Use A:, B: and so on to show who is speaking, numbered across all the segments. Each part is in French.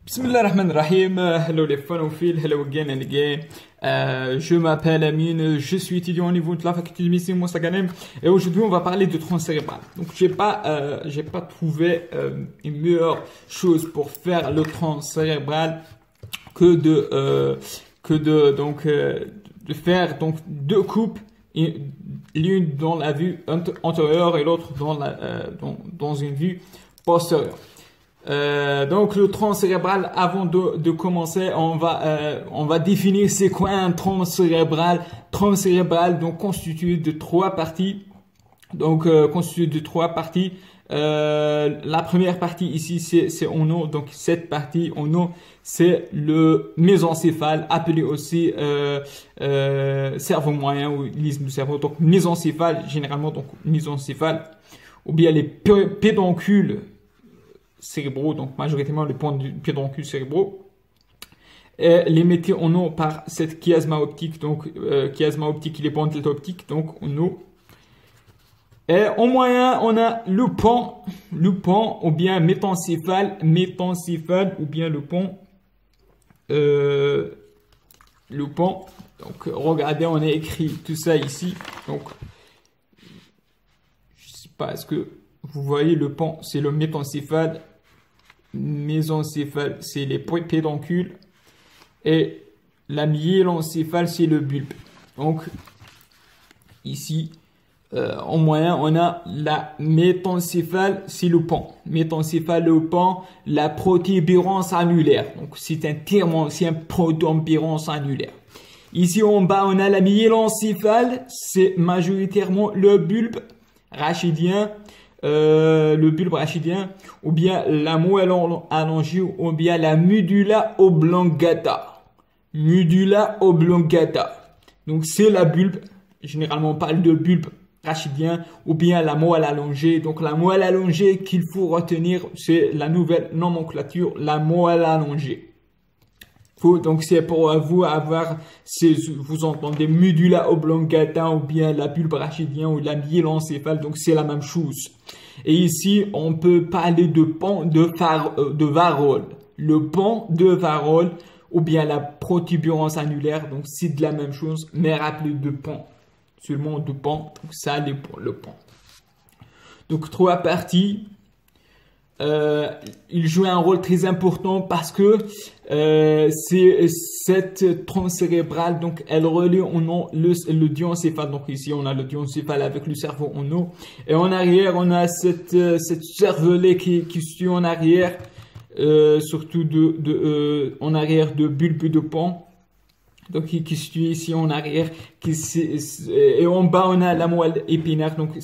A: Bismillahirrahmanirrahim. Hello les phonophile, hello again and again. Je m'appelle Amine, je suis étudiant au niveau de la faculté de médecine Moussa Ghanem et aujourd'hui on va parler de tronc cérébral. Donc j'ai pas trouvé une meilleure chose pour faire le tronc cérébral que de faire donc deux coupes, l'une dans la vue antérieure et l'autre dans une vue postérieure. Donc le tronc cérébral, avant de commencer, on va définir c'est quoi un tronc cérébral. Tronc cérébral donc constitué de trois parties. La première partie ici c'est en haut, donc cette partie en haut c'est le mésencéphale, appelé aussi cerveau moyen ou lisse du cerveau. Donc mésencéphale généralement, donc mésencéphale, ou bien les pédoncules cérébraux, donc majoritairement les points du pédoncule cérébraux, et les mettez en haut par cette chiasma optique, donc chiasma optique et les bandes optiques, donc en haut. Et en moyen, on a le pont ou bien métencéphale, ou bien le pont. Donc regardez, on a écrit tout ça ici. Donc je sais pas, est-ce que vous voyez le pont, c'est le métencéphale, mésencéphale, c'est les pédoncules, et la myélencéphale, c'est le bulbe. Donc ici, en moyen, on a la métencéphale, c'est le pont. Métencéphale, le pont, la protubérance annulaire. Donc c'est un terme ancien, protubérance annulaire. Ici en bas, on a la myélencéphale, c'est majoritairement le bulbe rachidien. Ou bien la moelle allongée, ou bien la medulla oblongata. Donc c'est la bulbe. Généralement on parle de bulbe rachidien, ou bien la moelle allongée. Donc la moelle allongée qu'il faut retenir, c'est la nouvelle nomenclature, la moelle allongée. Donc c'est pour vous avoir, vous entendez medulla oblongata ou bien la bulbe rachidien ou la myélencéphale, donc c'est la même chose. Et ici on peut parler de pont de Varol, le pont de Varol ou bien la protubérance annulaire, donc c'est de la même chose, mais rappelez de pont, seulement de pont, donc ça le pont. Donc trois parties. Il joue un rôle très important parce que c'est cette tronc cérébrale, donc elle relie le diencéphale. Donc ici on a le diencéphale avec le cerveau en haut, et en arrière on a cette cervelet qui suit en arrière, surtout en arrière de bulbe de pont. Donc qui se suit ici en arrière, et en bas on a la moelle épinaire. Donc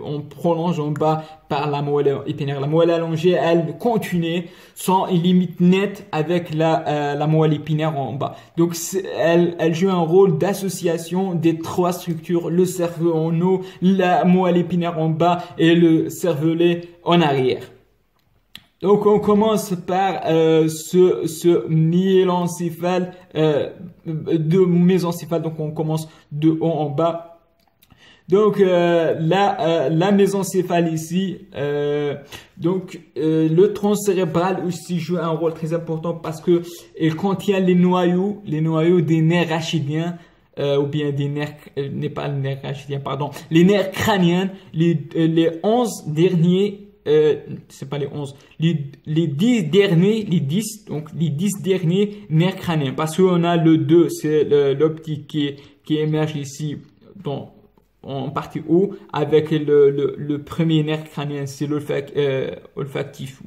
A: on prolonge en bas par la moelle épinaire. La moelle allongée, elle continue sans limite nette avec la moelle épinaire en bas. Donc elle joue un rôle d'association des trois structures, le cerveau en haut, la moelle épinaire en bas et le cervelet en arrière. Donc on commence par ce myélencéphale, de mésencéphale. Donc on commence de haut en bas. Donc la mésencéphale ici, le tronc cérébral aussi joue un rôle très important parce que il contient les noyaux des nerfs rachidiens, ou bien des nerfs, pas les nerfs rachidiens, pardon, les nerfs crâniens, les 11 derniers. C'est pas les 11, les 10 derniers, donc les 10 derniers nerfs crâniens, parce qu'on a le 2, c'est l'optique qui émerge ici en partie haut, avec le premier nerf crânien, c'est olfactif,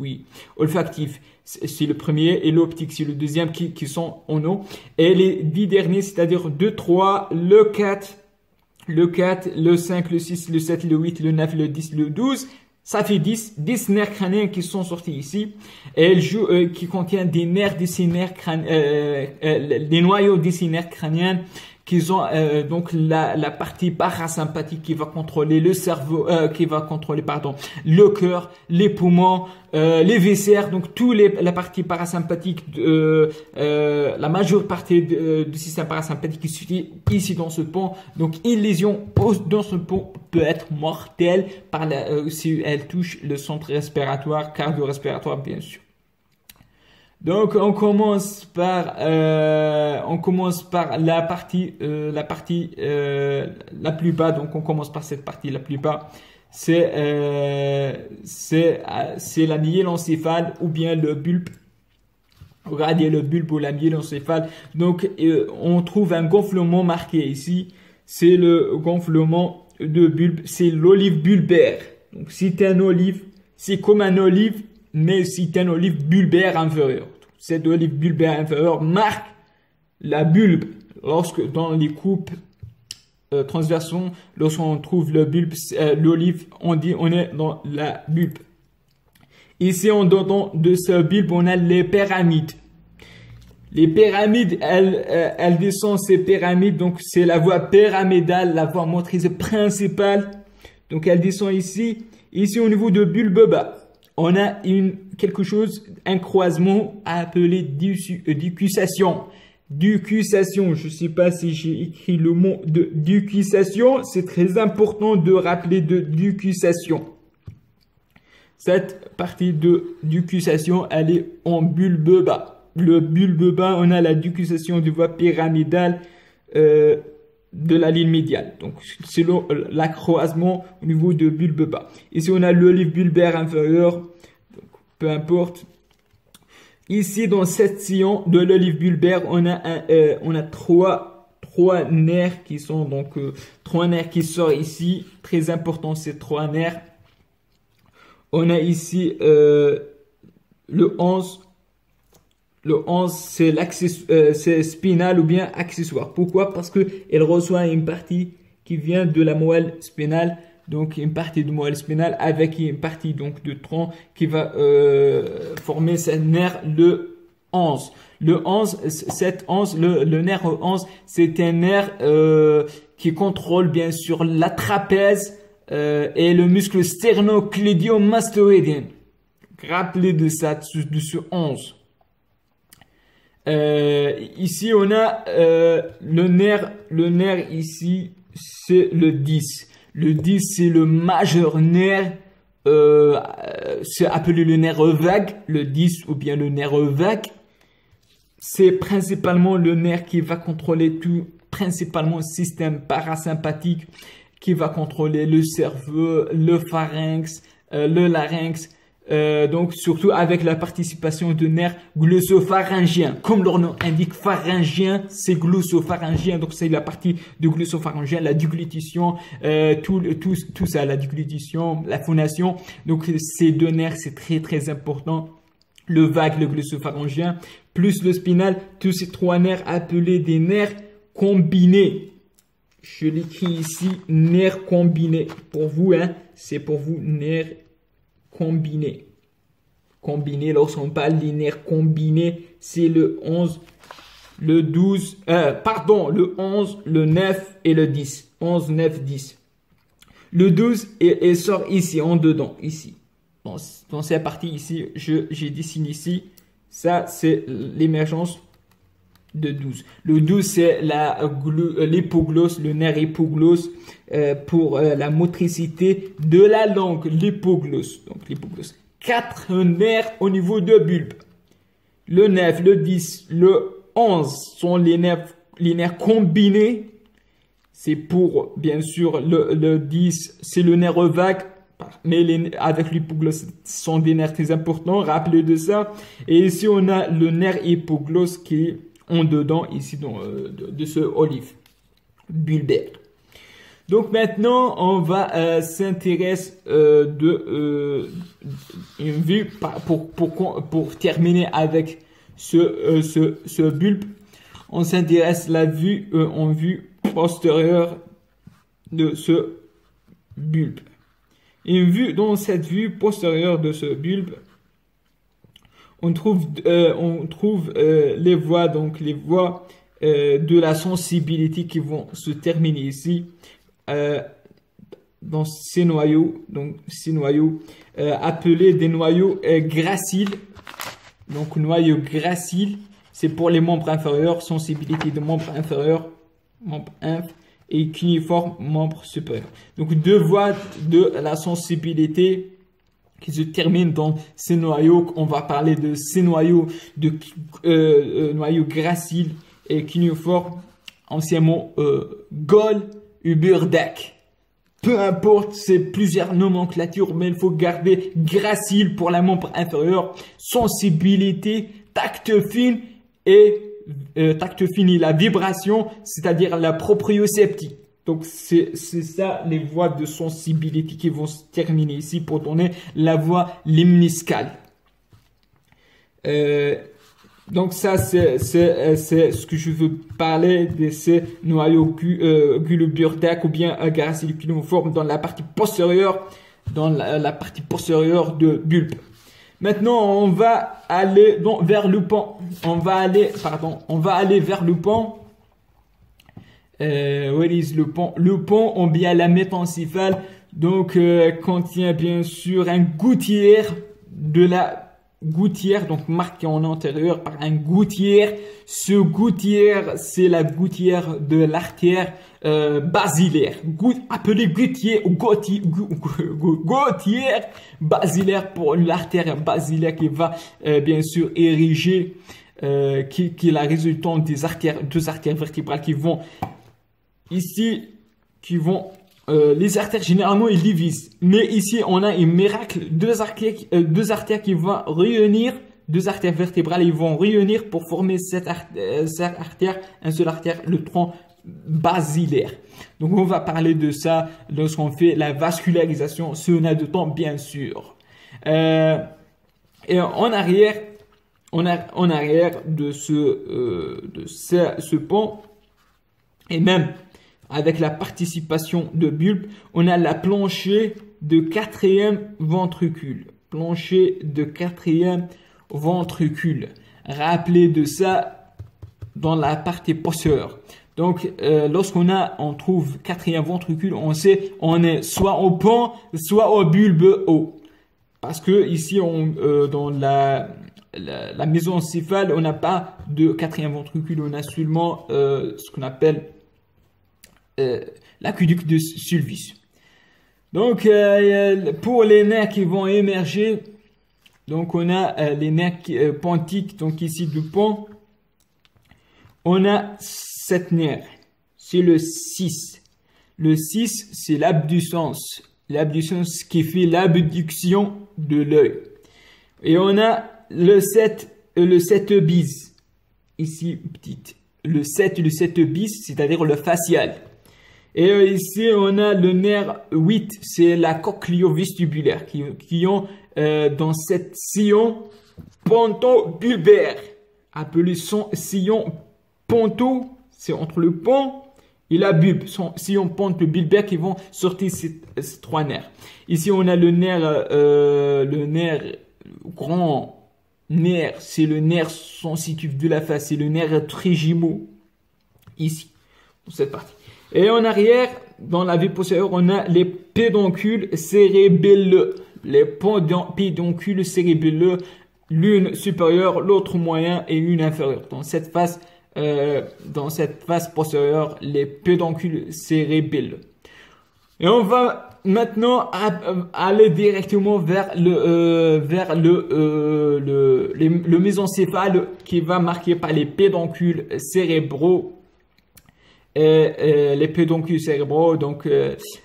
A: c'est le premier, et l'optique c'est le deuxième qui sont en haut, et les 10 derniers, c'est-à-dire 2, 3, le 4, le 5, le 6, le 7, le 8, le 9, le 10, le 12, ça fait 10 nerfs crâniens qui sont sortis ici, et elle joue, qui contient des nerfs de ces nerfs des noyaux de ces nerfs crâniens, qui ont donc la partie parasympathique qui va contrôler le cerveau, qui va contrôler le cœur, les poumons, les viscères, donc la partie parasympathique, la majeure partie du système parasympathique qui se situe ici dans ce pont. Donc une lésion dans ce pont peut être mortelle si elle touche le centre respiratoire, cardio-respiratoire bien sûr. Donc on commence par la partie la plus bas. Donc on commence par cette partie la plus bas. C'est la myélencéphale ou bien le bulbe. Regardez le bulbe ou la myélencéphale. Donc on trouve un gonflement marqué ici. C'est le gonflement de bulbe. C'est l'olive bulbaire. Donc c'est un olive, c'est comme un olive, mais c'est un olive bulbaire inférieur. Cette olive bulbaire inférieure marque la bulbe. Lorsque dans les coupes transversaux, lorsqu'on trouve le bulbe, l'olive, on dit on est dans la bulbe. Ici, en dedans de ce bulbe, on a les pyramides. Les pyramides, elles descendent ces pyramides, donc c'est la voie pyramidale, la voie motrice principale. Donc elle descend ici. Ici, au niveau de bulbe bas, on a quelque chose, un croisement appelé décussation. Décussation, je ne sais pas si j'ai écrit le mot de décussation, c'est très important de rappeler de décussation. Cette partie de décussation, elle est en bulbe bas. Le bulbe bas, on a la décussation de voie pyramidale de la ligne médiane. Donc, c'est l'accroissement au niveau de bulbe bas. Ici, on a l'olive bulbaire inférieur. Donc, peu importe. Ici, dans cette sillon de l'olive bulbaire, on a trois nerfs qui sont donc trois nerfs qui sortent ici. Très important, ces trois nerfs. On a ici le 11. Le 11, c'est spinal ou bien accessoire. Pourquoi? Parce que elle reçoit une partie qui vient de la moelle spinale. Donc, une partie de moelle spinale avec une partie donc de tronc qui va former ce nerf, le 11. Le 11, le nerf 11, c'est un nerf qui contrôle bien sûr la trapèze et le muscle sternoclédio-mastoïdien. Rappelez de ça, de ce 11. Ici, on a le nerf ici, c'est le 10. Le 10, c'est le majeur nerf, c'est appelé le nerf vague, le 10 ou bien le nerf vague. C'est principalement le nerf qui va contrôler tout, principalement le système parasympathique, qui va contrôler le cerveau, le pharynx, le larynx. Donc surtout avec la participation de nerfs glossopharyngiens. Comme leur nom indique, pharyngien, c'est glossopharyngien. Donc c'est la partie de glossopharyngien, la déglutition, tout ça, la déglutition, la phonation. Donc ces deux nerfs, c'est très très important. Le vague, le glossopharyngien, plus le spinal, tous ces trois nerfs appelés des nerfs combinés. Je l'écris ici, nerfs combinés. Pour vous, hein, c'est pour vous, nerfs combinés. Combinés, lorsqu'on parle des nerfs combinés, c'est le 11, le 12, le 11, le 9 et le 10. 11, 9, 10. Le 12, il sort ici, en dedans, ici. Dans cette partie ici, j'ai dessiné ici. Ça, c'est l'émergence de 12. Le 12, c'est l'hypoglosse, le nerf hypoglosse pour la motricité de la langue, l'hypoglosse. Donc, l'hypoglosse. 4 nerfs au niveau de bulbe. Le 9, le 10, le 11 sont les nerfs combinés. C'est pour, bien sûr, le 10, c'est le nerf vague. Mais avec l'hypoglosse, ce sont des nerfs très importants. Rappelez de ça. Et ici, on a le nerf hypoglosse qui est en dedans, ici, de ce olive bulbaire. Donc maintenant, on va s'intéresser une vue pour terminer avec ce bulbe. On s'intéresse la vue en vue postérieure de ce bulbe. Dans cette vue postérieure de ce bulbe, on trouve les voies, donc les voies de la sensibilité qui vont se terminer ici dans ces noyaux, appelés des noyaux graciles. Donc noyaux graciles, c'est pour les membres inférieurs, sensibilité de membres inférieurs, membre inf, et cuniforme membre supérieur. Donc deux voies de la sensibilité qui se terminent dans ces noyaux. On va parler de ces noyaux, noyaux graciles et cuneiformes, anciennement Gol et Burdak. Peu importe, c'est plusieurs nomenclatures, mais il faut garder gracile pour la membre inférieure, sensibilité, tact fin et la vibration, c'est-à-dire la proprioceptie. Donc c'est ça les voies de sensibilité qui vont se terminer ici pour donner la voix limniscale. Donc ça c'est ce que je veux parler de ces noyaux Guleburdak ou bien gracile cuneiforme dans la partie postérieure, la partie postérieure de bulbe. Maintenant on va aller vers le pan. On va aller vers le pan. Where is le pont? Le pont, on bien la mésencéphale, donc contient bien sûr un gouttière donc marqué en antérieur par un gouttière. Ce gouttière, c'est la gouttière de l'artère basilaire, appelé gouttière basilaire pour l'artère basilaire qui va bien sûr ériger, qui est la résultante des deux artères vertébrales qui vont ici, les artères généralement ils divisent, mais ici on a un miracle, deux artères qui vont réunir, deux artères vertébrales, ils vont réunir pour former cette artère, un seul artère, le tronc basilaire. Donc on va parler de ça lorsqu'on fait la vascularisation, si on a de temps bien sûr. Et en arrière de ce pont, et même avec la participation de bulbe, on a la plancher de quatrième ventricule. Plancher de quatrième ventricule. Rappelez de ça dans la partie postérieure. Donc, on trouve quatrième ventricule, on sait, on est soit au pont, soit au bulbe haut. Parce que ici, dans la mésencéphale, on n'a pas de quatrième ventricule, on a seulement ce qu'on appelle l'aqueduc de Sylvius. Donc, pour les nerfs qui vont émerger, donc on a les nerfs pontiques, donc ici du pont, on a 7 nerfs. C'est le 6. Le 6, c'est l'abducens. L'abducens qui fait l'abduction de l'œil. Et on a le 7 bis. Ici, petite. Le 7 bis, c'est-à-dire le facial. Et ici, on a le nerf 8, c'est la cochléo-vestibulaire, qui ont dans cette sillon ponto-bulbaire, appelé son sillon ponto, c'est entre le pont et la bulbe, son sillon ponto-bulbaire qui vont sortir ces trois nerfs. Ici, on a le grand nerf, c'est le nerf sensitif de la face, c'est le nerf trijumeau, ici, dans cette partie. Et en arrière, dans la vue postérieure, on a les pédoncules cérébelleux. Les pédoncules cérébelleux, l'une supérieure, l'autre moyen et une inférieure. Dans cette face postérieure, les pédoncules cérébelleux. Et on va maintenant aller directement vers le mésencéphale qui va marquer par les pédoncules cérébraux. Les pédoncules cérébraux, donc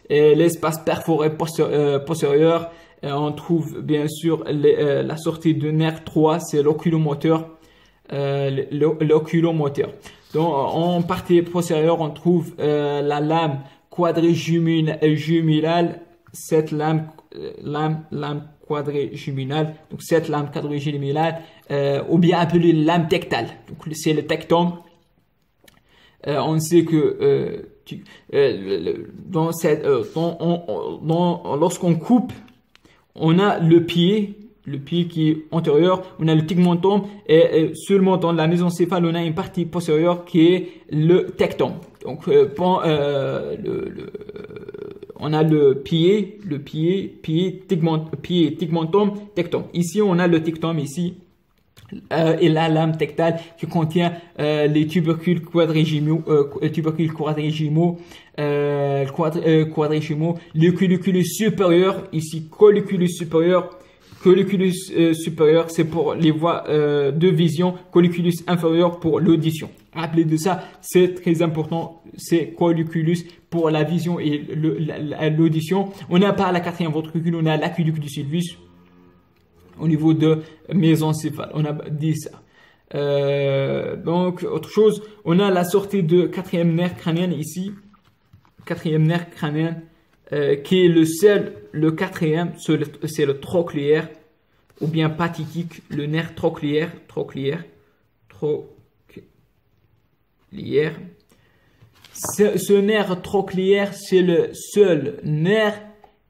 A: l'espace perforé postérieur, on trouve bien sûr la sortie de nerf 3, c'est l'oculomoteur. Donc en partie postérieure, on trouve la lame quadrijuminale, cette lame quadrijuminale, donc cette lame quadrijuminale, ou bien appelée lame tectale. Donc c'est le on sait que lorsqu'on coupe, on a le pied qui est antérieur, on a le tegmentum et seulement dans la mésencéphale, on a une partie postérieure qui est le tectum. Donc on a le pied, tegmentum, tectum. Ici, on a le tectum ici. et la lame tectale qui contient les tubercules quadrigimaux, le colliculus supérieur, ici colliculus supérieur. Colliculus supérieur, c'est pour les voies de vision, colliculus inférieur pour l'audition. Rappelez de ça, c'est très important, c'est colliculus pour la vision et l'audition. On n'a pas la quatrième ventricule, on a l'aqueduc du sylvius au niveau de mésencéphale. On a dit ça. Donc, autre chose, on a la sortie de quatrième nerf crânien ici. Quatrième nerf crânien. Qui est le quatrième, c'est le trochléaire ou bien pathique, le nerf trochléaire. Ce nerf trochléaire, c'est le seul nerf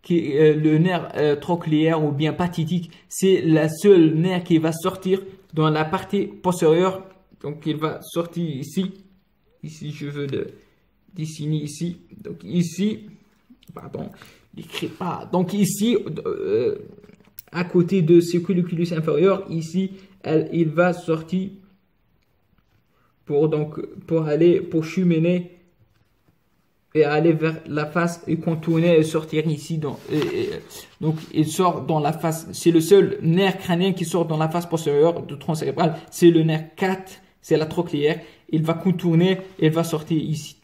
A: qui le nerf trochléaire ou bien pathique, c'est la seule nerf qui va sortir dans la partie postérieure. Donc il va sortir ici. Ici, je veux le dessiner ici. Donc ici. Pardon, n'écris pas. Donc ici, à côté de ce colliculus inférieur, ici, il va sortir pour cheminer et aller vers la face et contourner et sortir ici. Donc il sort dans la face. C'est le seul nerf crânien qui sort dans la face postérieure du tronc cérébral. C'est le nerf 4, c'est la trochléaire. Il va contourner et il va sortir ici.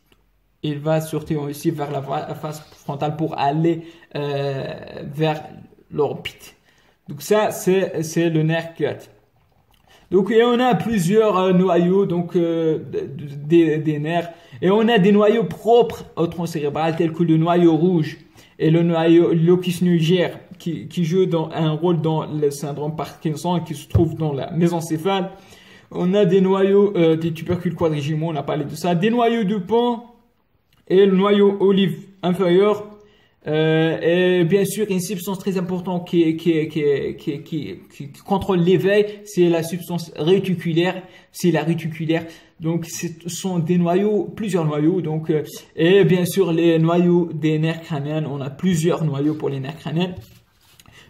A: Il va sortir aussi vers la face frontale pour aller vers l'orbite. Donc ça, c'est le nerf 4. Donc et on a plusieurs noyaux donc des nerfs. Et on a des noyaux propres au tronc cérébral tels que le noyau rouge et le noyau locus nugaire qui joue un rôle dans le syndrome Parkinson qui se trouve dans la mésencéphale. On a des noyaux des tubercules quadrigimaux, on a parlé de ça. Des noyaux de Pont et le noyau olive inférieur, et bien sûr une substance très importante qui contrôle l'éveil, c'est la substance réticulaire, c'est la réticulaire. Donc ce sont des noyaux, plusieurs noyaux, donc et bien sûr les noyaux des nerfs crâniens, on a plusieurs noyaux pour les nerfs crâniens.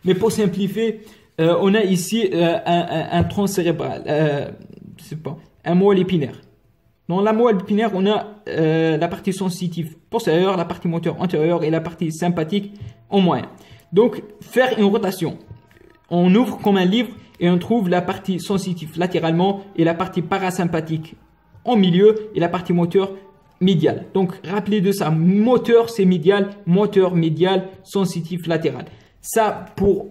A: Mais pour simplifier, on a ici un tronc cérébral, un moelle épinaire. Dans la moelle épinaire, on a la partie sensitive postérieure, la partie moteur antérieure et la partie sympathique en moyen. Donc, faire une rotation. On ouvre comme un livre et on trouve la partie sensitive latéralement et la partie parasympathique en milieu et la partie moteur médiale. Donc, rappelez de ça. Moteur, c'est médial. Moteur médial, sensitif latéral. Ça, pour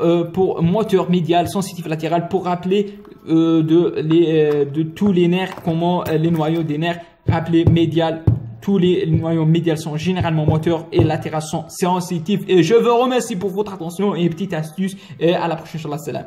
A: moteur médial, sensitif latéral, pour rappeler de tous les nerfs, comment les noyaux des nerfs, rappeler médial, tous les noyaux médials sont généralement moteurs et latéraux sont sensitifs. Et je vous remercie pour votre attention et une petite astuce et à la prochaine, salam.